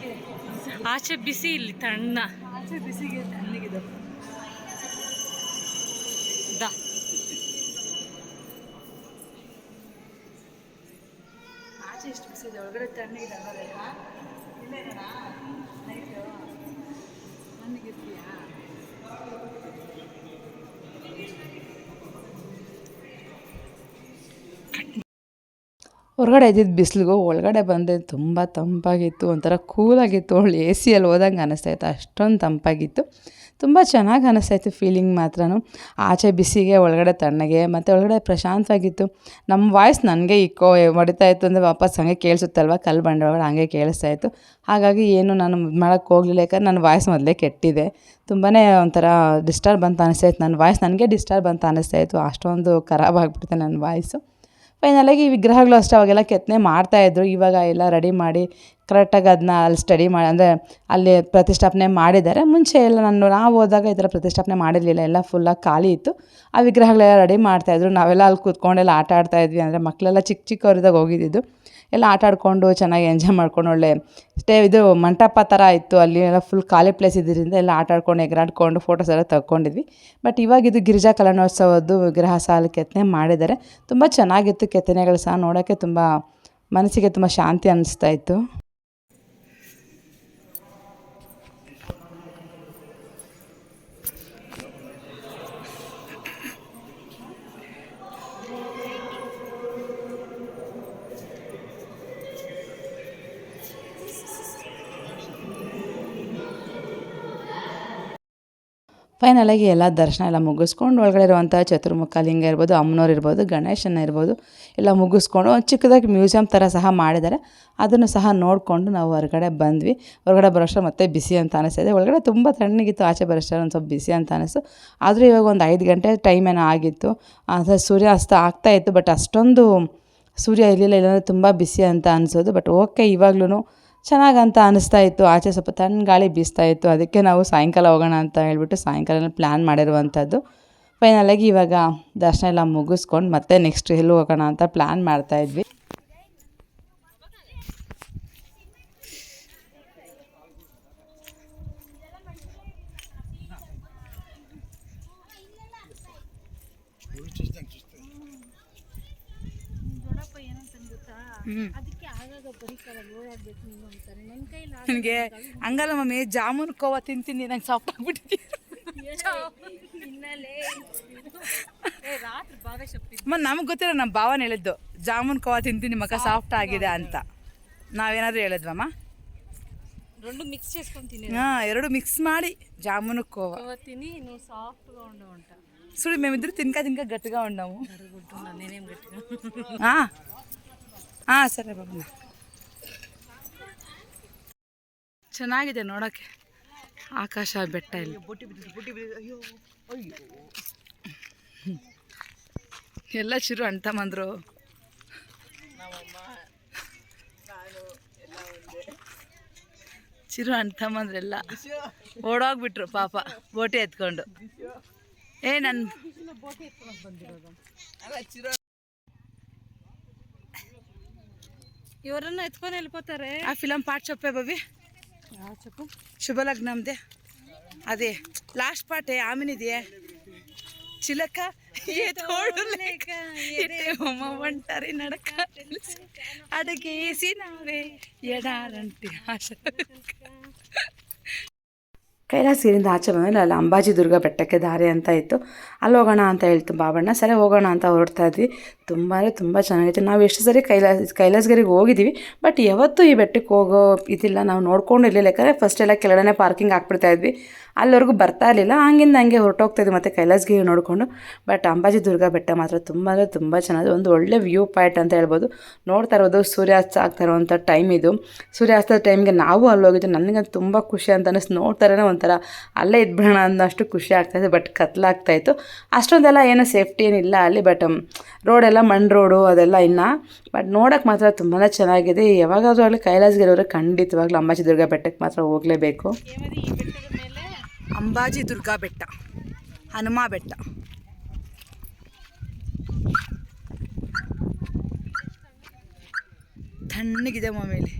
ಆಚೆ ಬಿಸಿ, ಇಲ್ಲಿ ತಣ್ಣ. ಆಚೆ ಬಿಸಿಗೆ ತಣ್ಣಗಿದೆ. ಆಚೆ ಎಷ್ಟು ಬಿಸಿ ಇದೆ, ಒಳಗಡೆ ತಣ್ಣಗಿದೆ. ತಣ್ಣಗಿರ್ತೀಯಾ? ಹೊರಗಡೆ ಇದ್ದಿದ್ದು ಬಿಸಿಲಿಗೂ ಒಳಗಡೆ ಬಂದೆ ತುಂಬ ತಂಪಾಗಿತ್ತು, ಒಂಥರ ಕೂಲಾಗಿತ್ತು. ಒಳ್ಳೆ ಎ ಸಿಯಲ್ಲಿ ಹೋದಂಗೆ ಅನ್ನಿಸ್ತಾಯಿತ್ತು, ಅಷ್ಟೊಂದು ತಂಪಾಗಿತ್ತು. ತುಂಬ ಚೆನ್ನಾಗಿ ಅನ್ನಿಸ್ತಾಯಿತ್ತು ಫೀಲಿಂಗ್ ಮಾತ್ರನೂ. ಆಚೆ ಬಿಸಿಗೆ ಒಳಗಡೆ ತಣ್ಣಗೆ, ಮತ್ತು ಒಳಗಡೆ ಪ್ರಶಾಂತವಾಗಿತ್ತು. ನಮ್ಮ ವಾಯ್ಸ್ ನನಗೆ ಇಕ್ಕೋ ಹೊಡಿತಾಯಿತ್ತು ಅಂದರೆ ವಾಪಸ್ ಹಂಗೆ ಕೇಳಿಸುತ್ತಲ್ವ, ಕಲ್ಲು ಬಂಡೆ ಒಳಗಡೆ ಹಂಗೆ ಕೇಳಿಸ್ತಾಯಿತ್ತು. ಹಾಗಾಗಿ ಏನು ನಾನು ಮಾಡೋಕ್ಕೆ ಹೋಗಲಿಲ್ಲ, ಯಾಕಂದ್ರೆ ನನ್ನ ವಾಯ್ಸ್ ಮೊದಲೇ ಕೆಟ್ಟಿದೆ. ತುಂಬಾ ಒಂಥರ ಡಿಸ್ಟರ್ಬ್ ಅಂತ ಅನ್ನಿಸ್ತಾಯಿತ್ತು, ನನ್ನ ವಾಯ್ಸ್ ನನಗೆ ಡಿಸ್ಟರ್ಬ್ ಅಂತ ಅನ್ನಿಸ್ತಾಯಿತ್ತು. ಅಷ್ಟೊಂದು ಖರಾಬ್ ಆಗಿಬಿಡ್ತು ನನ್ನ ವಾಯ್ಸು. ಫೈನಲಾಗಿ ಈ ವಿಗ್ರಹಗಳು ಅಷ್ಟೇ ಅವಾಗೆಲ್ಲ ಕೆತ್ತನೆ ಮಾಡ್ತಾಯಿದ್ರು. ಇವಾಗ ಎಲ್ಲ ರೆಡಿ ಮಾಡಿ ಕರೆಕ್ಟಾಗಿ ಅದನ್ನ ಅಲ್ಲಿ ಸ್ಟಡಿ ಮಾಡಿ, ಅಂದರೆ ಅಲ್ಲಿ ಪ್ರತಿಷ್ಠಾಪನೆ ಮಾಡಿದ್ದಾರೆ. ಮುಂಚೆ ಎಲ್ಲ ನಾವು ಹೋದಾಗ ಈ ಥರ ಪ್ರತಿಷ್ಠಾಪನೆ ಮಾಡಿರಲಿಲ್ಲ, ಎಲ್ಲ ಫುಲ್ಲಾಗಿ ಖಾಲಿ ಇತ್ತು. ಆ ವಿಗ್ರಹಗಳೆಲ್ಲ ರೆಡಿ ಮಾಡ್ತಾಯಿದ್ರು. ನಾವೆಲ್ಲ ಅಲ್ಲಿ ಕೂತ್ಕೊಂಡೆಲ್ಲ ಆಟ ಆಡ್ತಾಯಿದ್ವಿ. ಅಂದರೆ ಮಕ್ಕಳೆಲ್ಲ ಚಿಕ್ಕವರಿದ್ದಾಗ ಹೋಗಿದ್ದಿದ್ದು. ಎಲ್ಲ ಆಟ ಆಡಿಕೊಂಡು ಚೆನ್ನಾಗಿ ಎಂಜಾಯ್ ಮಾಡ್ಕೊಂಡು ಒಳ್ಳೆ ಇದು ಮಂಟಪ ಥರ ಇತ್ತು. ಅಲ್ಲಿ ಎಲ್ಲ ಫುಲ್ ಖಾಲಿ ಪ್ಲೇಸ್ ಇದ್ದಿದ್ದರಿಂದ ಎಲ್ಲ ಆಟ ಆಡ್ಕೊಂಡು ಎಗರಾಡ್ಕೊಂಡು ಫೋಟೋಸ್ ಎಲ್ಲ ತಗೊಂಡಿದ್ವಿ. ಬಟ್ ಇವಾಗ ಇದು ಗಿರಿಜಾ ಕಲ್ಯಾಣೋತ್ಸವದ್ದು ವಿಗ್ರಹ ಸಾಲು ಕೆತ್ತನೆ ಮಾಡಿದ್ದಾರೆ. ತುಂಬ ಚೆನ್ನಾಗಿತ್ತು ಕೆತ್ತನೆಗಳು ಸಹ, ನೋಡೋಕ್ಕೆ ತುಂಬ ಮನಸ್ಸಿಗೆ ತುಂಬ ಶಾಂತಿ ಅನ್ನಿಸ್ತಾ ಇತ್ತು. ಫೈನಲಾಗಿ ಎಲ್ಲ ದರ್ಶನ ಎಲ್ಲ ಮುಗಿಸ್ಕೊಂಡು ಒಳಗಡೆ ಇರುವಂಥ ಚತುರ್ಮುಖ ಲಿಂಗ ಇರ್ಬೋದು, ಅಮ್ಮನವ್ರು ಇರ್ಬೋದು, ಗಣೇಶನ ಇರ್ಬೋದು ಎಲ್ಲ ಮುಗಿಸ್ಕೊಂಡು ಒಂದು ಚಿಕ್ಕದಾಗಿ ಮ್ಯೂಸಿಯಂ ಥರ ಸಹ ಮಾಡಿದ್ದಾರೆ. ಅದನ್ನು ಸಹ ನೋಡಿಕೊಂಡು ನಾವು ಹೊರಗಡೆ ಬಂದ್ವಿ. ಹೊರಗಡೆ ಬರೋಷ್ಟರ ಮತ್ತೆ ಬಿಸಿ ಅಂತ ಅನಿಸ್ತಿದೆ. ಒಳಗಡೆ ತುಂಬ ತಣ್ಣಗಿತ್ತು, ಆಚೆ ಬರೋಷ್ಟರ ಒಂದು ಸ್ವಲ್ಪ ಬಿಸಿ ಅಂತ ಅನಿಸ್ತು. ಆದರೂ ಇವಾಗ ಒಂದು 5 ಗಂಟೆ ಟೈಮ್ ಏನೋ ಆಗಿತ್ತು. ಅದು ಸೂರ್ಯಾಸ್ತ ಆಗ್ತಾಯಿತ್ತು, ಬಟ್ ಅಷ್ಟೊಂದು ಸೂರ್ಯ ಇರಲಿಲ್ಲ. ಇಲ್ಲಾಂದರೆ ತುಂಬ ಬಿಸಿ ಅಂತ ಅನಿಸೋದು. ಬಟ್ ಓಕೆ, ಇವಾಗ್ಲೂ ಚೆನ್ನಾಗಂತ ಅನಿಸ್ತಾ ಇತ್ತು. ಆಚೆ ಸ್ವಲ್ಪ ತಣ್ಣ ಗಾಳಿ ಬೀಸ್ತಾ ಇತ್ತು. ಅದಕ್ಕೆ ನಾವು ಸಾಯಂಕಾಲ ಹೋಗೋಣ ಅಂತ ಹೇಳ್ಬಿಟ್ಟು ಸಾಯಂಕಾಲ ಪ್ಲ್ಯಾನ್ ಮಾಡಿರುವಂಥದ್ದು. ಫೈನಲಾಗಿ ಇವಾಗ ದರ್ಶನ ಎಲ್ಲ ಮುಗಿಸ್ಕೊಂಡು ಮತ್ತೆ ನೆಕ್ಸ್ಟ್ ಎಲ್ಲಿ ಹೋಗೋಣ ಅಂತ ಪ್ಲ್ಯಾನ್ ಮಾಡ್ತಾಯಿದ್ವಿ. ಅದಕ್ಕೆ ಆಗಾಗ ಬರೀತಾರಲ್ಲ ಓಡಾಡ್ಬೇಕು ನೀನು ಅಂತಾರೆ. ನನ್ನ ಕೈಲಿ ನನಗೆ ಹಂಗಲ್ಲ ಮಮ್ಮಿ, ಜಾಮೂನು ಕೋವಾ ತಿಂತೀನಿ ನಂಗೆ ಸಾಫ್ಟ್ ಆಗ್ಬಿಟ್ಟಿದೆ. ರಾತ್ರಿ ಬಾವೆ ಶಕ್ತಿ ನಮಗೆ ಗೊತ್ತಿರೋ ನಮ್ಮ ಭಾವನ ಹೇಳಿದ್ದು ಜಾಮೂನು ಕೋವಾ ತಿಂತೀನಿ ಮಕ್ಕ ಸಾಫ್ಟ್ ಆಗಿದೆ ಅಂತ. ನಾವೇನಾದರೂ ಹೇಳಿದ್ವಮ್ಮ? 2 ಮಿಕ್ಸ್ చేసుకొని ಹಾಂ, 2 ಮಿಕ್ಸ್ ಮಾಡಿ ಜಾಮೂನು ಕೋವಾ తిని నువ్వు సాఫ్ట్గా ఉండవంట. ಸುಳಿ ಮೇಮಿದ್ರು ತಿನ್ಕ ಗಟ್ಟಿగా ఉండವು. నేనేం గట్టిగా ಹಾಂ ಹಾಂ, ಸರಿ ಬಾಬಣ್ಣ. ಚೆನ್ನಾಗಿದೆ ನೋಡೋಕ್ಕೆ, ಆಕಾಶ, ಬೆಟ್ಟ ಇಲ್ಲಿ ಎಲ್ಲ ಚಿರು ಅಂಟಮ್ಮಂದ್ರು. ಚಿರು ಅಂಟಮ್ಮಂದ್ರೆಲ್ಲ ಓಡೋಗ್ಬಿಟ್ರು ಪಾಪ ಬೋಟಿ ಎತ್ಕೊಂಡು. ನನ್ನ ఎవరన్నా ఎత్తుకొని వెళ్ళిపోతారే. ఆ ఫిలం పాట చెప్పే బాబీ, చెప్పు. శుభలగ్నందే అదే లాస్ట్ పాటే ఆమెనిది. చిలక ఏ తోడు లేక ఎటేమో ఒంటరి నడక అడగేసి నావే ఎడారంటి ఆశ. ಕೈಲಾಸಗಿರಿಯಿಂದ ಆಚೆ ಬಂದಮೇಲೆ ಅಲ್ಲಿ ಅಂಬಾಜಿ ದುರ್ಗ ಬೆಟ್ಟಕ್ಕೆ ದಾರಿ ಅಂತ ಇತ್ತು. ಅಲ್ಲಿ ಹೋಗೋಣ ಅಂತ ಹೇಳ್ತು ಬಾಬಣ್ಣ. ಸರಿ ಹೋಗೋಣ ಅಂತ ಹೊರಡ್ತಾ ಇದ್ವಿ. ತುಂಬ ಚೆನ್ನಾಗಿತ್ತು. ನಾವು ಎಷ್ಟು ಸರಿ ಕೈಲಾಸಗಿರಿಗೆ ಹೋಗಿದ್ದೀವಿ, ಬಟ್ ಯಾವತ್ತೂ ಈ ಬೆಟ್ಟಕ್ಕೆ ಹೋಗೋ ಇದಿಲ್ಲ, ನಾವು ನೋಡ್ಕೊಂಡು ಇರಲಿಲ್ಲ. ಯಾಕಂದರೆ ಫಸ್ಟ್ ಎಲ್ಲ ಕೆಳಗಡೆ ಪಾರ್ಕಿಂಗ್ ಹಾಕ್ಬಿಡ್ತಾ ಇದ್ವಿ, ಅಲ್ಲಿವರೆಗೂ ಬರ್ತಾ ಇರಲಿಲ್ಲ. ಹಂಗಿಂದ ಹಂಗೆ ಹೊರಟೋಗ್ತಾಯಿದ್ವಿ ಮತ್ತು ಕೈಲಾಸಗಿರಿ ನೋಡಿಕೊಂಡು. ಬಟ್ ಅಂಬಾಜಿ ದುರ್ಗ ಬೆಟ್ಟ ಮಾತ್ರ ತುಂಬ ಚೆನ್ನಾಗಿದೆ. ಒಂದು ಒಳ್ಳೆ ವ್ಯೂ ಪಾಯಿಂಟ್ ಅಂತ ಹೇಳ್ಬೋದು. ನೋಡ್ತಾ ಇರೋದು ಸೂರ್ಯಾಸ್ತ ಆಗ್ತಾ ಇರೋವಂಥ ಟೈಮ್ ಇದು. ಸೂರ್ಯಾಸ್ತದ ಟೈಮ್ಗೆ ನಾವು ಅಲ್ಲಿ ಹೋಗಿದ್ದು. ನನಗೆ ತುಂಬ ಖುಷಿ ಅಂತ ಅನ್ನಿಸ್ತು. ನೋಡ್ತಾರೇ ಒಂಥರ ಅಲ್ಲೇ ಇದ್ಬಿಡೋಣ ಅನ್ನೋಷ್ಟು ಖುಷಿ ಆಗ್ತಾಯಿತ್ತು. ಬಟ್ ಕತ್ಲಾಗ್ತಾಯಿತ್ತು. ಅಷ್ಟೊಂದೆಲ್ಲ ಏನೋ ಸೇಫ್ಟಿ ಏನಿಲ್ಲ ಅಲ್ಲಿ. ಬಟ್ ರೋಡೆಲ್ಲ ಮಣ್ಣು ರೋಡು ಅದೆಲ್ಲ ಇನ್ನು. ಬಟ್ ನೋಡೋಕ್ಕೆ ಮಾತ್ರ ತುಂಬಾ ಚೆನ್ನಾಗಿದೆ. ಯಾವಾಗಾದರೂ ಆಗಲಿ ಕೈಲಾಸಗಿರಿಯವರು ಖಂಡಿತವಾಗ್ಲೂ ಅಂಬಾಜಿ ದುರ್ಗ ಬೆಟ್ಟಕ್ಕೆ ಮಾತ್ರ ಹೋಗಲೇಬೇಕು. ಅಂಬಾಜಿ ದುರ್ಗಾ ಬೆಟ್ಟ, ಹನುಮ ಬೆಟ್ಟ. ತಣ್ಣಗಿದೆ ಮಮೇಲಿ,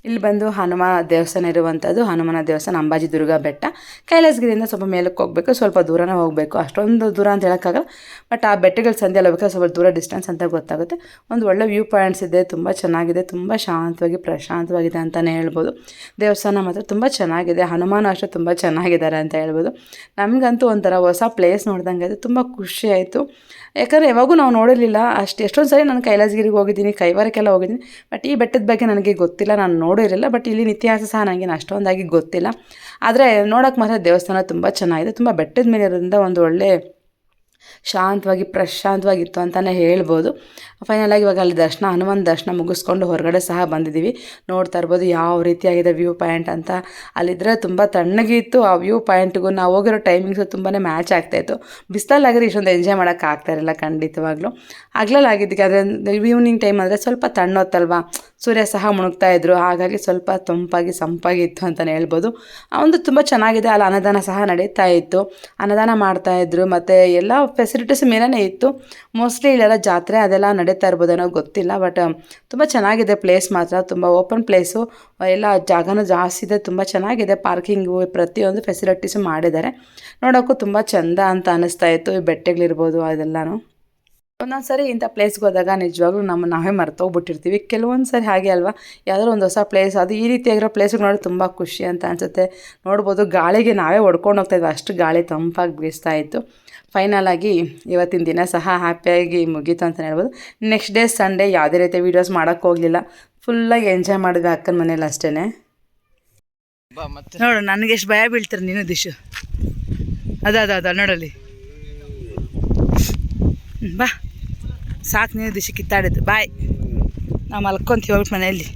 ಇಲ್ಲಿ ಬಂದು ಹನುಮ ದೇವಸ್ಥಾನ ಇರುವಂಥದ್ದು. ಹನುಮನ ದೇವಸ್ಥಾನ ಅಂಬಾಜಿ ದುರ್ಗ ಬೆಟ್ಟ. ಕೈಲಾಸಗಿರಿಯಿಂದ ಸ್ವಲ್ಪ ಮೇಲಕ್ಕೆ ಹೋಗಬೇಕು, ಸ್ವಲ್ಪ ದೂರನೇ ಹೋಗಬೇಕು. ಅಷ್ಟೊಂದು ದೂರ ಅಂತ ಹೇಳೋಕ್ಕಾಗಲ್ಲ. ಬಟ್ ಆ ಬೆಟ್ಟಗಳ ಸಂಧಿ ಎಲ್ಲ ಹೋಗ್ಬೇಕಾದ್ರೆ ಸ್ವಲ್ಪ ದೂರ ಡಿಸ್ಟೆನ್ಸ್ ಅಂತ ಗೊತ್ತಾಗುತ್ತೆ. ಒಂದು ಒಳ್ಳೆ ವ್ಯೂ ಪಾಯಿಂಟ್ಸ್ ಇದೆ, ತುಂಬ ಚೆನ್ನಾಗಿದೆ, ತುಂಬ ಶಾಂತವಾಗಿ ಪ್ರಶಾಂತವಾಗಿದೆ ಅಂತಲೇ ಹೇಳ್ಬೋದು. ದೇವಸ್ಥಾನ ಮಾತ್ರ ತುಂಬ ಚೆನ್ನಾಗಿದೆ. ಹನುಮಾನ ಅಷ್ಟೇ ತುಂಬ ಚೆನ್ನಾಗಿದ್ದಾರೆ ಅಂತ ಹೇಳ್ಬೋದು. ನಮಗಂತೂ ಒಂಥರ ಹೊಸ ಪ್ಲೇಸ್ ನೋಡ್ದಂಗೆ ಅದು ತುಂಬ ಖುಷಿ ಆಯಿತು. ಯಾಕಂದರೆ ಯಾವಾಗೂ ನಾವು ನೋಡಿರಲಿಲ್ಲ ಎಷ್ಟೊಂದು ಸರಿ ನಾನು ಕೈಲಾಸಗಿರಿಗೆ ಹೋಗಿದ್ದೀನಿ, ಕೈವಾರಕ್ಕೆಲ್ಲ ಹೋಗಿದ್ದೀನಿ. ಬಟ್ ಈ ಬೆಟ್ಟದ ಬಗ್ಗೆ ನನಗೆ ಗೊತ್ತಿಲ್ಲ, ನಾನು ನೋಡಿರಲಿಲ್ಲ. ಬಟ್ ಇಲ್ಲಿನ ಇತಿಹಾಸ ಸಹ ನನಗೆ ಅಷ್ಟೊಂದಾಗಿ ಗೊತ್ತಿಲ್ಲ. ಆದರೆ ನೋಡೋಕ್ಕೆ ಮಾತ್ರ ದೇವಸ್ಥಾನ ತುಂಬ ಚೆನ್ನಾಗಿದೆ. ತುಂಬ ಬೆಟ್ಟದ ಮೇಲೆ ಇರೋದ್ರಿಂದ ಒಂದು ಒಳ್ಳೆ ಶಾಂತವಾಗಿ ಪ್ರಶಾಂತವಾಗಿತ್ತು ಅಂತಲೇ ಹೇಳ್ಬೋದು. ಫೈನಲಾಗಿ ಇವಾಗ ಅಲ್ಲಿ ಹನುಮಾನ್ ದರ್ಶನ ಮುಗಿಸ್ಕೊಂಡು ಹೊರಗಡೆ ಸಹ ಬಂದಿದ್ದೀವಿ. ನೋಡ್ತಾ ಇರ್ಬೋದು ಯಾವ ರೀತಿಯಾಗಿದೆ ವ್ಯೂ ಪಾಯಿಂಟ್ ಅಂತ. ಅಲ್ಲಿದ್ದರೆ ತುಂಬ ತಣ್ಣಗಿತ್ತು. ಆ ವ್ಯೂ ಪಾಯಿಂಟ್ಗೂ ನಾವು ಹೋಗಿರೋ ಟೈಮಿಂಗ್ಸು ತುಂಬಾ ಮ್ಯಾಚ್ ಆಗ್ತಾಯಿತ್ತು. ಬಿಸಿಲಲ್ಲಾಗಿದ್ರೆ ಇಷ್ಟೊಂದು ಎಂಜಾಯ್ ಮಾಡೋಕ್ಕೆ ಆಗ್ತಾಯಿರಲಿಲ್ಲ ಖಂಡಿತವಾಗ್ಲೂ. ಹಗಲಲ್ಲಾಗಿದ್ದಕ್ಕೆ ಆದರೆ ಈವ್ನಿಂಗ್ ಟೈಮ್ ಅಂದರೆ ಸ್ವಲ್ಪ ತಣ್ಣೊತ್ತಲ್ವ, ಸೂರ್ಯ ಸಹ ಮುಳುಗ್ತಾ ಇದ್ರು. ಹಾಗಾಗಿ ಸ್ವಲ್ಪ ತಂಪಾಗಿ ಸಂಪಾಗಿತ್ತು ಅಂತಲೇ ಹೇಳ್ಬೋದು. ಒಂದು ತುಂಬ ಚೆನ್ನಾಗಿದೆ. ಅಲ್ಲಿ ಅನ್ನದಾನ ಸಹ ನಡೀತಾ ಇತ್ತು, ಅನ್ನದಾನ ಮಾಡ್ತಾಯಿದ್ರು. ಮತ್ತು ಎಲ್ಲ ಫೆಸಿಲಿಟೀಸ್ ಮೇಲೇ ಇತ್ತು. ಮೋಸ್ಟ್ಲಿ ಇಲ್ಲೆಲ್ಲ ಜಾತ್ರೆ ಅದೆಲ್ಲ ನಡೀತಾ ಇರ್ಬೋದೇನೋ ಗೊತ್ತಿಲ್ಲ. ಬಟ್ ತುಂಬ ಚೆನ್ನಾಗಿದೆ ಪ್ಲೇಸ್ ಮಾತ್ರ. ತುಂಬ ಓಪನ್ ಪ್ಲೇಸು, ಎಲ್ಲ ಜಾಗನೂ ಜಾಸ್ತಿ ಇದೆ, ತುಂಬ ಚೆನ್ನಾಗಿದೆ. ಪಾರ್ಕಿಂಗು ಪ್ರತಿಯೊಂದು ಫೆಸಿಲಿಟೀಸು ಮಾಡಿದ್ದಾರೆ. ನೋಡೋಕ್ಕೂ ತುಂಬ ಚೆಂದ ಅಂತ ಅನ್ನಿಸ್ತಾ ಇತ್ತು. ಈ ಬೆಟ್ಟಗಳಿರ್ಬೋದು ಅದೆಲ್ಲನೂ. ಒಂದೊಂದು ಸರಿ ಇಂಥ ಪ್ಲೇಸ್ಗೆ ಹೋದಾಗ ನಿಜವಾಗ್ಲೂ ನಾವೇ ಮರ್ತೋಗ್ಬಿಟ್ಟಿರ್ತೀವಿ. ಕೆಲವೊಂದು ಸರಿ ಹಾಗೆ ಅಲ್ವಾ, ಯಾವುದಾದ್ರು ಒಂದು ಹೊಸ ಪ್ಲೇಸ್ ಅದು ಈ ರೀತಿಯಾಗಿರೋ ಪ್ಲೇಸ್ಗೆ ನೋಡಿ ತುಂಬ ಖುಷಿ ಅಂತ ಅನಿಸುತ್ತೆ. ನೋಡ್ಬೋದು ಗಾಳಿಗೆ ನಾವೇ ಹೊಡ್ಕೊಂಡು ಹೋಗ್ತಾಯಿದ್ವಿ, ಅಷ್ಟು ಗಾಳಿ ತಂಪಾಗಿ ಬೀಸ್ತಾ ಇತ್ತು. ಫೈನಲಾಗಿ ಇವತ್ತಿನ ದಿನ ಸಹ ಹ್ಯಾಪಿಯಾಗಿ ಮುಗೀತು ಅಂತಲೇ ಹೇಳ್ಬೋದು. ನೆಕ್ಸ್ಟ್ ಡೇ ಸಂಡೇ ಯಾವುದೇ ರೀತಿ ವೀಡಿಯೋಸ್ ಮಾಡೋಕ್ಕೆ ಹೋಗಲಿಲ್ಲ. ಫುಲ್ಲಾಗಿ ಎಂಜಾಯ್ ಮಾಡಿದ್ವಿ ಅಕ್ಕನ ಮನೇಲಿ ಅಷ್ಟೇ. ನೋಡು ನನಗೆ ಎಷ್ಟು ಭಯ ಬೀಳ್ತಾರೆ ನೀನು ದಿಶು. ಅದ ನೋಡಲ್ಲಿ. ಬಾ ಸಾಕು ನೀನು ದಿಶು ಕಿತ್ತಾಡಿದ್ದು. ಬಾಯ್ ನಾವು ಮಲ್ಕೊಂತೀವಿ ಹೋಗ್ಬಿಟ್ಟು ಮನೆಯಲ್ಲಿ.